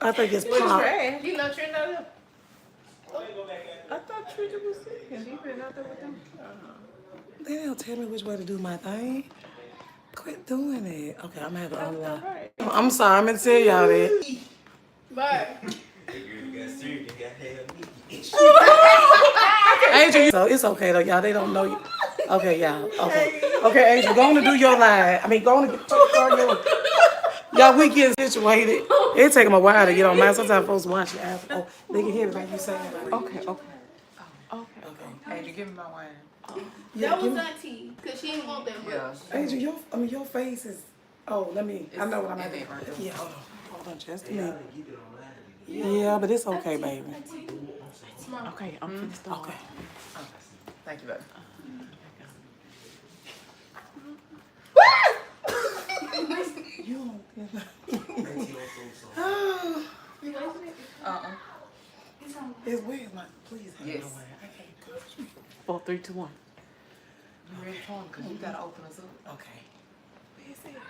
I think it's With pop. trash. You know Trent out there? I thought Trinity was sick. She been out there with them. They don't tell me which way to do my thing. Quit doing it. Okay, I'm gonna have to unlock. Right. I'm sorry, I'm gonna tell y'all that. But Angel, so it's okay though, y'all. They don't know you. Okay, y'all. Okay. Okay, Angel, go on and do your line. I mean, go on and start your. Y'all, we get situated. It take them a while to get on mine. Sometimes folks watch it after. Oh, they can hear it like you saying it. okay. Hey, you give me my wine. Yeah, That give was me- Auntie, because she didn't want that much. Yeah. Angel, your face is. Oh, let me. I know what I'm It's at. in right there. Yeah, hold on, just a minute. Yeah, but it's okay, baby. Okay, I'm finna start. Okay. Thank you, baby. You don't. It's weird, my please. Yes. I can't go. 4, 3, 2, 1. You ready for him? Because you got to open us up. Okay. Where is it?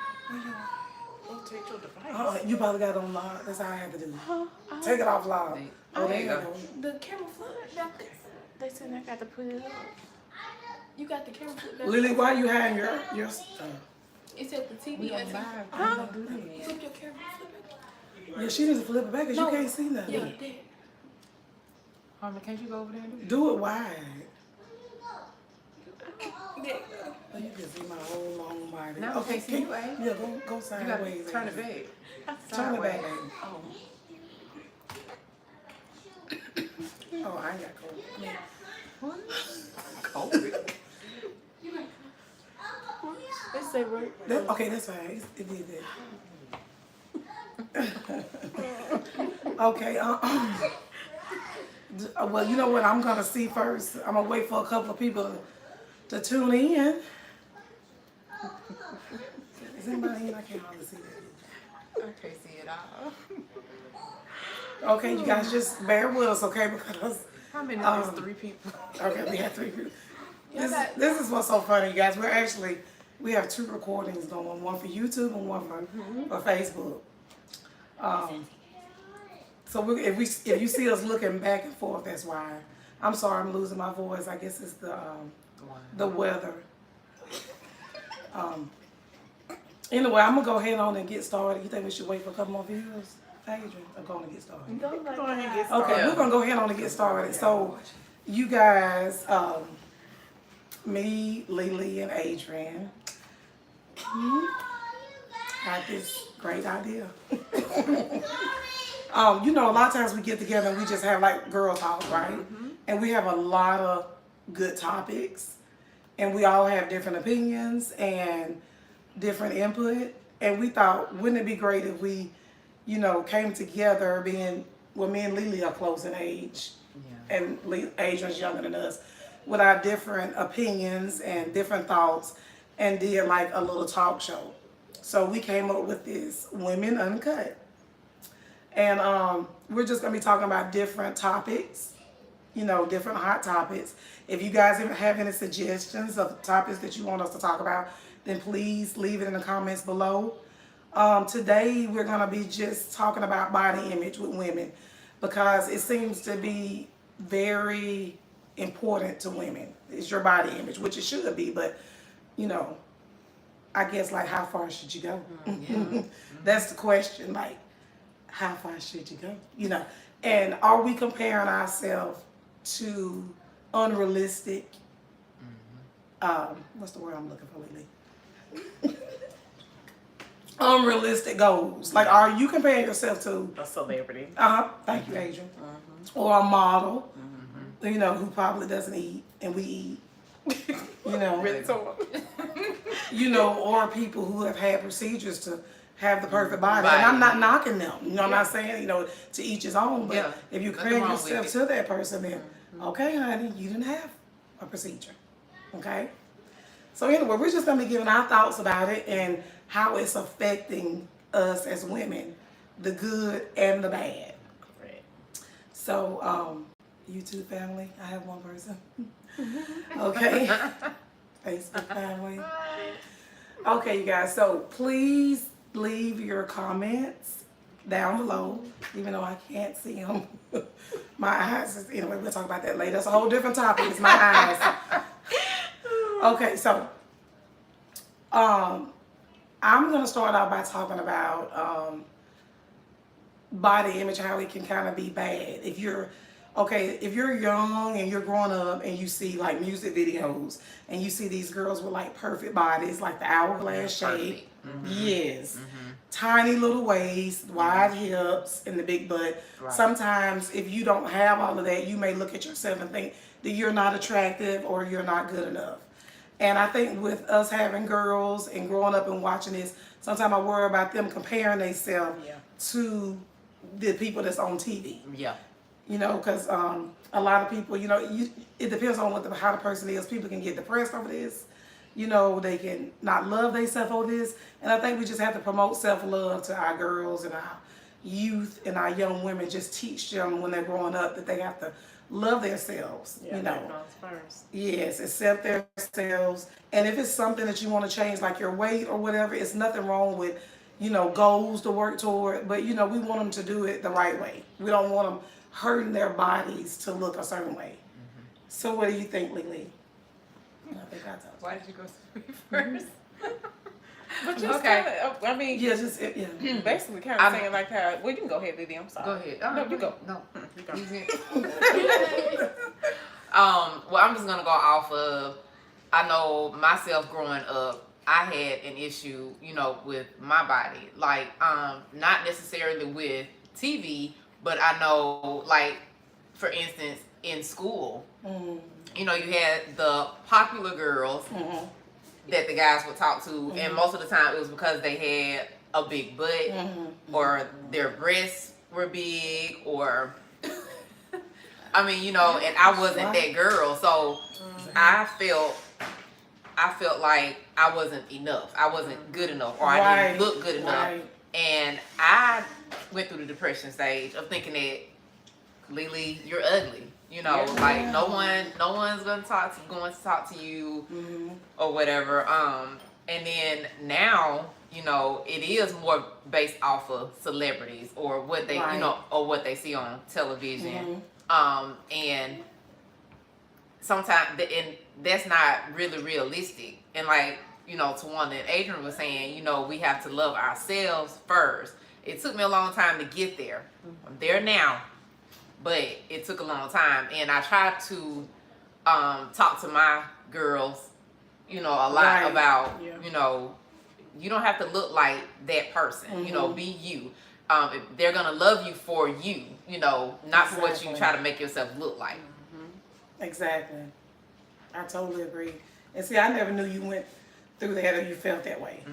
Don't take your device. You probably got it on lock. That's all I have to do. Take it off lock. Oh, there you go. The camera flip, They said I got to put it up. you got the camera flip back. Lily, why you hiding your stuff? It's at the TV. We on Auntie. live. I don't do that. Flip your camera, flip it. Yeah, she needs to flip it back because No. you can't see nothing. Yeah, there. Harmon, can't you go over there and do it? Do it wide. There. Oh, you can see my whole long body. No, I can't see you, eh? Yeah, go You got sideways. to turn it baby. back. Turn it back, Sideways. baby. Oh. Oh, I ain't got cold. What? COVID. Let's say right. Okay, that's fine. It did that. Okay. Well, you know what I'm gonna see first. I'm gonna wait for a couple of people to tune in. Is anybody in? I can't hardly see that. I can't see it all. Okay, you guys just bear with us, okay? Because How many of these 3 people? okay, we have 3 people. This is what's so funny, you guys. We have 2 recordings going, one for YouTube and one for Facebook. So if you see us looking back and forth, that's why. I'm sorry, I'm losing my voice. I guess it's the weather. Anyway, I'm gonna go ahead on and get started. You think we should wait for a couple more videos, Adrian? I'm going to get started. Go ahead and get started. Okay, we're gonna go ahead on and get started. So, you guys, me, Lily, and Adrian, had this great idea. You know, a lot of times we get together and we just have like girl talk, right? And we have a lot of good topics, and we all have different opinions and different input. And we thought, wouldn't it be great if we, you know, came together, me and Lily are close in age, and Adrian's younger than us, with our different opinions and different thoughts, and did like a little talk show. So we came up with this Women Uncut. And we're just gonna be talking about different topics, you know, different hot topics. If you guys have any suggestions of topics that you want us to talk about, then please leave it in the comments below. Today we're gonna be just talking about body image with women, because it seems to be very important to women. It's your body image, which it should be, but you know, I guess like how far should you go? That's the question, like how far should you go? You know, and are we comparing ourselves to unrealistic, what's the word I'm looking for lately? Unrealistic goals. Like, are you comparing yourself to A celebrity. thank you, Adrian, or a model, you know, who probably doesn't eat and we eat, you know, you know, or people who have had procedures to have the perfect body. And I'm not knocking them, you know, I'm not saying, you know, to each his own, but if you compare yourself to that person, then okay, honey, you didn't have a procedure, okay? So anyway, we're just gonna be giving our thoughts about it and how it's affecting us as women, the good and the bad. Correct. So, YouTube family, I have one person. Okay. Facebook family. Okay, you guys, so please leave your comments down below, even though I can't see them. My eyes is, anyway, we'll talk about that later. That's a whole different topic. It's my eyes. Okay, so I'm gonna start out by talking about body image, how it can kind of be bad. If you're young and you're growing up and you see like music videos and you see these girls with like perfect bodies, like the hourglass shape, yes, tiny little waist, wide hips, and the big butt. Right. Sometimes if you don't have all of that, you may look at yourself and think that you're not attractive or you're not good enough. And I think with us having girls and growing up and watching this, sometimes I worry about them comparing themselves to the people that's on TV. Yeah. You know, because a lot of people, you know, it depends on how the person is. People can get depressed over this. You know, they can not love themselves over this. And I think we just have to promote self-love to our girls and our youth and our young women. Just teach them when they're growing up that they have to love themselves, Yeah, you know. that comes first. Yes, accept themselves. And if it's something that you want to change, like your weight or whatever, it's nothing wrong with, you know, goals to work toward. But, you know, we want them to do it the right way. We don't want them hurting their bodies to look a certain way. So what do you think, Lily? I think I told Why did you go to me first? But just Okay. kinda, I mean, you. Yeah, just, yeah. basically kind of saying like how, well, you can go ahead, Lily, I'm sorry. Go ahead. No, you go. No. You go. Well, I'm just gonna go off of. I know myself growing up, I had an issue, you know, with my body. Like, not necessarily with TV, but I know, like, for instance, in school, you know, you had the popular girls that the guys would talk to, and most of the time it was because they had a big butt or their breasts were big, or I mean, you know, and I wasn't that girl, so I felt like I wasn't enough. I wasn't good enough, or I didn't look good enough. And I went through the depression stage of thinking that, Lily, you're ugly. You know, like no one's going to talk to you or whatever. And then now, you know, it is more based off of celebrities or what they, you know, or what they see on television. And sometimes, and that's not really realistic. And like, you know, to one that Adrian was saying, you know, we have to love ourselves first. It took me a long time to get there. I'm there now, but it took a long time. And I tried to talk to my girls, you know, a lot about, you know, you don't have to look like that person. You know, be you. If they're gonna love you for you, you know, not for what you try to make yourself look like. Exactly. I totally agree. And see, I never knew you went through that or you felt that way.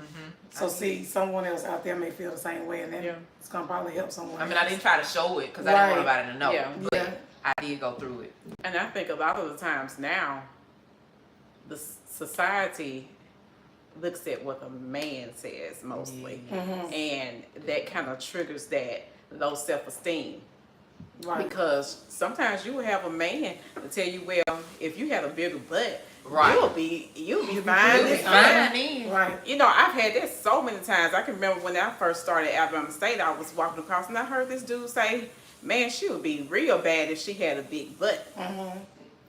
So see, someone else out there may feel the same way, and then it's gonna probably help someone. I mean, I didn't try to show it because I didn't want nobody to know, but I did go through it. And I think a lot of the times now, the society looks at what a man says mostly, and that kind of triggers that low self-esteem. Right. Because sometimes you will have a man to tell you, well, if you had a bigger butt, you'll be fine. Right. You know, I've had that so many times. I can remember when I first started at Alabama State, I was walking across and I heard this dude say, man, she would be real bad if she had a big butt.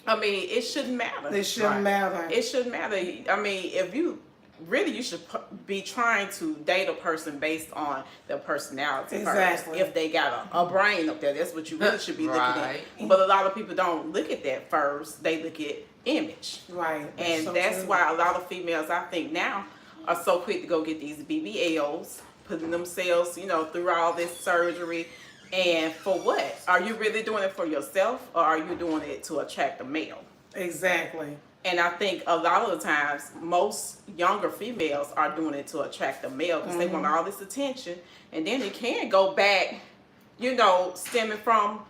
I mean, it shouldn't matter. It shouldn't matter. It shouldn't matter. I mean, if you really, you should be trying to date a person based on their personality first. If they got a brain up there, that's what you really should be looking at. But a lot of people don't look at that first. They look at image. Right. And that's why a lot of females, I think now, are so quick to go get these BBLs, putting themselves, you know, through all this surgery. And for what? Are you really doing it for yourself, or are you doing it to attract a male? Exactly. And I think a lot of the times, most younger females are doing it to attract a male because they want all this attention. And then it can go back, you know, stemming from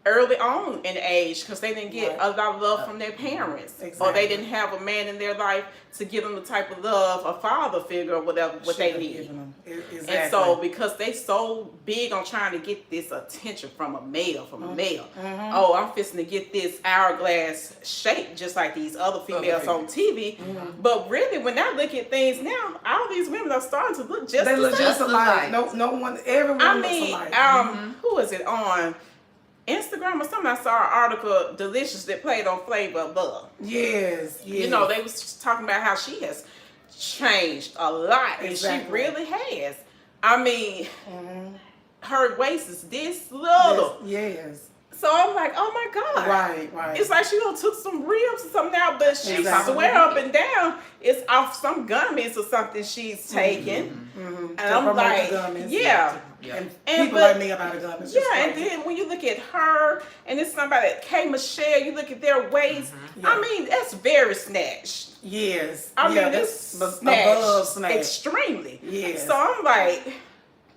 early on in age because they didn't get a lot of love from their parents, or they didn't have a man in their life to give them the type of love, a father figure or whatever what they need. Exactly. And so because they so big on trying to get this attention from a male, oh, I'm fixing to get this hourglass shape just like these other females on TV. But really, when I look at things now, all these women are starting to look just they the look same. just alike. No one, everyone I looks mean, alike. who is it on Instagram or something? I saw an article, Delicious, that played on Flavor of Love. Yes. You know, they was talking about how she has changed a lot, and she really has. I mean, her waist is this little. Yes. So I'm like, oh my God. Right. It's like she done took some ribs or something out, but she swear up and down it's off some gummies or something she's taking. And I'm like, yeah. And people like me about the gummies. Yeah, and then when you look at her, and it's somebody, K. Michelle, you look at their waist, I mean, that's very snatched. Yes. I mean, it's snatched extremely. Yes. So I'm like,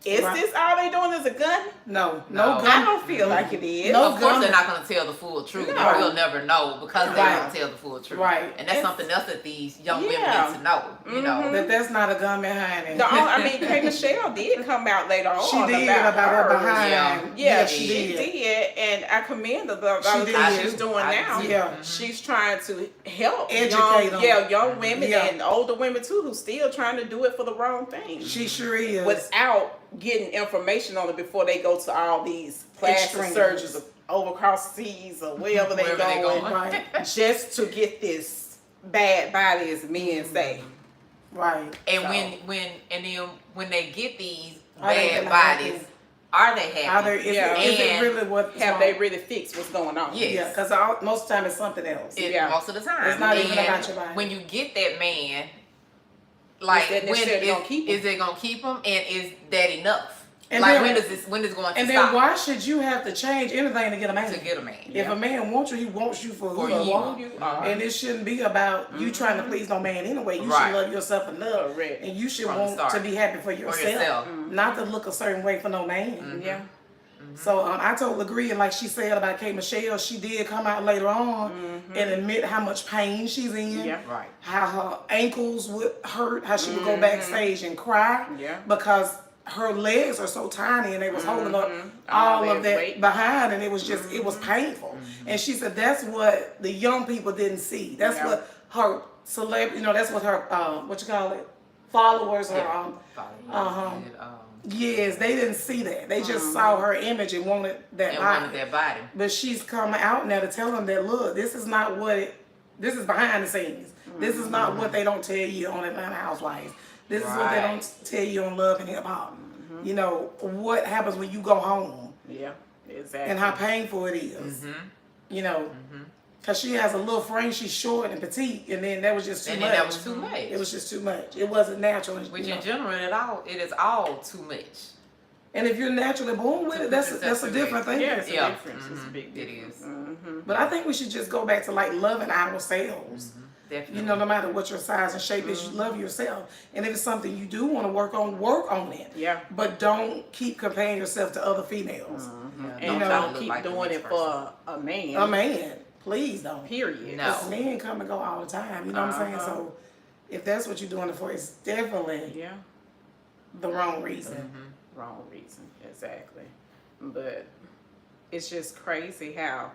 is this all they doing is a gun? No gun. I don't feel like it is. Of course, they're not going to tell the full truth. No. We'll never know because they don't tell the full truth. Right. And that's something else that these young women need to know. You know that that's not a gun behind it. No, I mean, K. Michelle did come out later on. She did about her behind. Yeah, she did, and I commend her about what she's doing now. Yeah, she's trying to help educate young women and older women too, who's still trying to do it for the wrong thing. She sure is. Without getting information on it before they go to all these plastic surgeries over across seas or wherever they going, right? Just to get this bad body, as men say. Right. And when they get these bad bodies, are they happy? Is it really what? Have they really fixed what's going on? Yes. Yeah, because most of the time it's something else. Most of the time, it's not even about your body. When you get that man, like is it gonna keep him, and is that enough? And like when is it going to stop? And then why should you have to change anything to get a man? If a man wants you, he wants you for who you are. And it shouldn't be about you trying to please no man anyway. You should love yourself enough, and you should want to be happy for yourself, not to look a certain way for no man. Yeah. So I totally agree, and like she said about K. Michelle, she did come out later on and admit how much pain she's in. Yeah, right. How her ankles would hurt, how she would go backstage and cry because her legs are so tiny and they was holding up all of that behind, and it was just it was painful. And she said that's what the young people didn't see. That's what her celebrity, that's what her followers or yes, they didn't see that. They just saw her image and wanted that body. But she's coming out now to tell them that look, this is not this is behind the scenes. This is not what they don't tell you on Atlanta Housewives. This is what they don't tell you on Love and Hip Hop. You know, what happens when you go home. Yeah, exactly. And how painful it is. You know, because she has a little frame, she's short and petite, and then that was just too much. And that was too much. It was just too much. It wasn't natural. Which in general, it is all too much. And if you're naturally born with it, that's a different thing. Yeah, it's a difference. It's a big difference. It is. But I think we should just go back to like loving ourselves. Definitely. You know, no matter what your size and shape is, you love yourself. And if it's something you do want to work on it. Yeah. But don't keep comparing yourself to other females. And don't keep doing it for a man. A man. Please don't. Period. No. Because men come and go all the time. You know what I'm saying? So if that's what you're doing it for, it's definitely the wrong reason. Wrong reason. Exactly. But it's just crazy how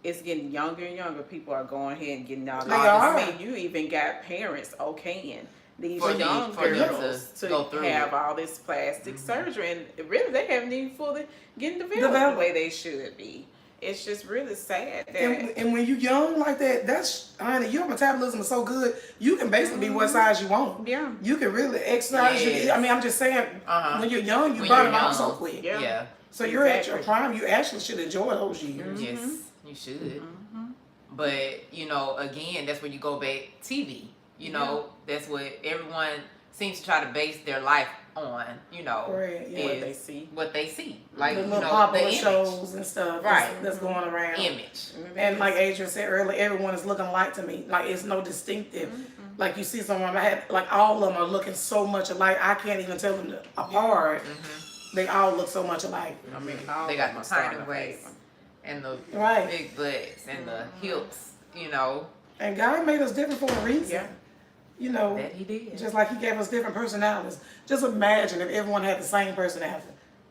it's getting younger and younger. People are going ahead and getting all this. I mean, you even got parents okaying these young girls to have all this plastic surgery, and really they haven't even fully getting developed the way they should be. It's just really sad that. And when you're young like that, honey, your metabolism is so good, you can basically be what size you want. Yeah. You can really exercise. I mean, I'm just saying, when you're young, you burn it off so quick. Yeah. So you're at your prime. You actually should enjoy those years. Yes, you should. But, again, that's where you go back TV. That's what everyone seems to try to base their life on, what they see. Like, the little popular shows and stuff that's going around. Image. And like Adrian said earlier, everyone is looking alike to me. Like, it's no distinctive. Like, you see someone, all of them are looking so much alike, I can't even tell them apart. they all look so much alike. I mean, they got the tiny waists and the Right. big butts and the hips, you know. And God made us different for a reason. Yeah. You know, That he did. just like he gave us different personalities. Just imagine if everyone had the same personality.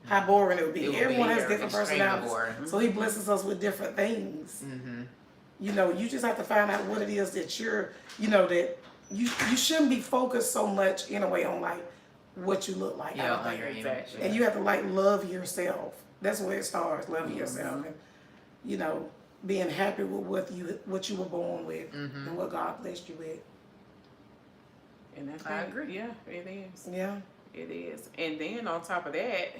How boring it would be. It would Everyone be has different extremely personalities. boring. So he blesses us with different things. Mm-hmm. You know, you just have to find out what it is that you're, you know, that you shouldn't be focused so much in a way on like what you look like. I Yeah, don't on think. your image. And you have to like love yourself. That's where it starts, loving yourself, and you know, being happy with what you were born with and what God blessed you with. And that's I agree. Yeah, it is. Yeah. It is. And then on top of that,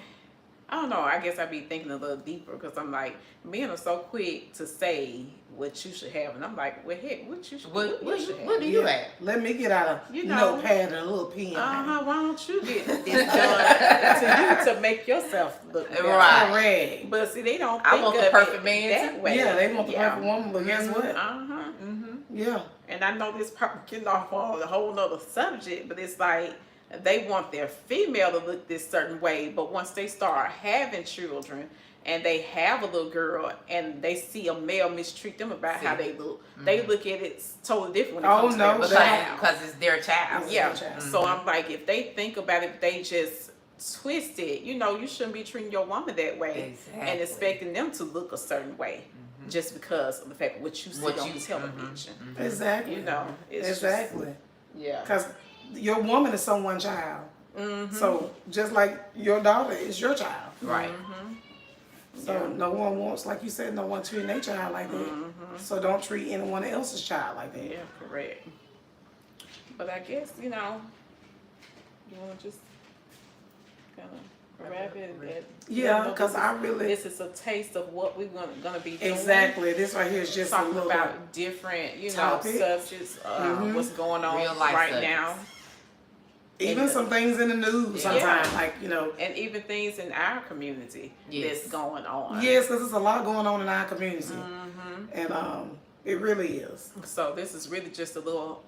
I don't know, I guess I'd be thinking a little deeper because I'm like, men are so quick to say what you should have. And I'm like, well, heck, what you should What have? do you have? Let me get out a You know. notepad and a little pen. Why don't you get this done to you to make yourself look better? Right. Correct. But see, they don't I think want of the perfect it man that too. way. Yeah, they want the perfect woman, but guess what? Yeah. And I know this probably getting off on a whole nother subject, but it's like they want their female to look this certain way, but once they start having children and they have a little girl and they see a male mistreat them about how they look, they look at it totally different when it comes to their child. Because it's their child. It's Yeah. their child. So I'm like, if they think about it, they just twist it. You know, you shouldn't be treating your woman that way and Exactly. expecting them to look a certain way just because of the fact of what you see on television. Exactly. You know, it's exactly. Yeah. Because your woman is someone's child. So just like your daughter is your child. Right. So no one wants, like you said, no one treating their child like that. So don't treat anyone else's child like that. Yeah, correct. But I guess, you know, you want to just kind of wrap it. Yeah, because I really This is a taste of what we're gonna be doing. exactly. This right here is just a Talking little about different, you know, topics. subjects, what's going on Real life right subjects. now. even some things in the news sometimes, like you know. And even things in our community that's going on. Yes, because there's a lot going on in our community, and it really is. So this is really just a little,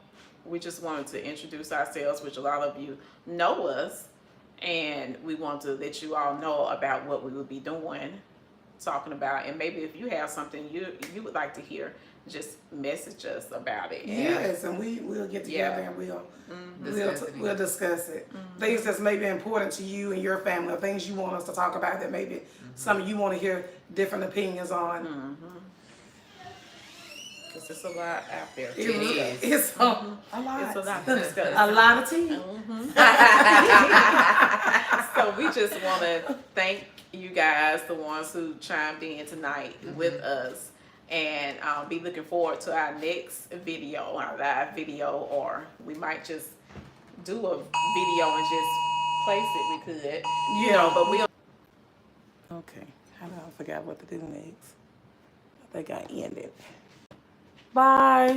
we just wanted to introduce ourselves, which a lot of you know us, and we want to let you all know about what we will be doing, talking about, and maybe if you have something you would like to hear, just message us about it. Yes, and we'll get together and we'll discuss it. Things that's maybe important to you and your family, or things you want us to talk about that maybe some of you want to hear different opinions on. Because it's a lot out there. It is. It's a lot. It's a lot to discuss. A lot of tea. So we just want to thank you guys, the ones who chimed in tonight with us, and be looking forward to our next video, our live video, or we might just do a video and just place it. We could, you know, but we'll. Okay, how do I forgot what to do next? I think I ended. Bye.